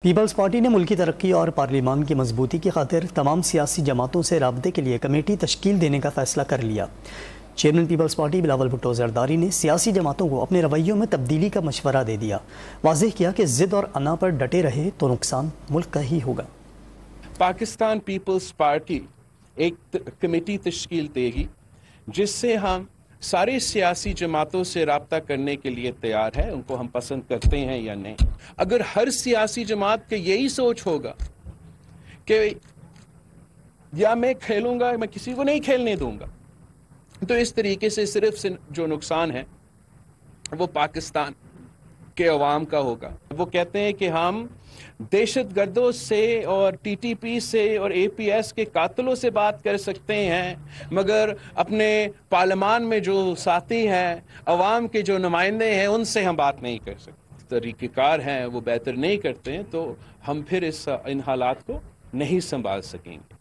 Peoples party نے ملکی ترقی اور پارلیمان کی مضبوطی کی خاطر تمام سیاسی جماعتوں سے رابطے کے لیے کمیٹی تشکیل دینے کا فیصلہ کر لیا۔ چیئرمین پیپلز پارٹی بلاول بھٹو زرداری نے سیاسی جماعتوں کو اپنے رویوں میں تبدیلی کا مشورہ دے دیا۔ واضح کیا کہ ضد اور انا پر ڈٹے رہے تو نقصان ملک کا ہی ہوگا۔ پاکستان پیپلز پارٹی ایک کمیٹی تشکیل دے گی جس سے ہم سارے سیاسی جماعتوں سے رابطہ کرنے کے لیے تیار ہے، ان کو ہم پسند کرتے ہیں یا نہیں۔ اگر ہر سیاسی جماعت کا یہی سوچ ہوگا کہ یا میں کھیلوں گا میں کسی کو نہیں کھیلنے دوں گا، تو اس طریقے سے صرف جو نقصان ہے وہ پاکستان کے عوام کا ہوگا۔ وہ کہتے ہیں کہ ہم دہشت گردوں سے اور ٹی ٹی پی سے اور اے پی ایس کے قاتلوں سے بات کر سکتے ہیں، مگر اپنے پارلیمان میں جو ساتھی ہیں، عوام کے جو نمائندے ہیں، ان سے ہم بات نہیں کر سکتے۔ طریقہ کار ہیں وہ بہتر نہیں کرتے ہیں، تو ہم پھر ان حالات کو نہیں سنبھال سکیں گے۔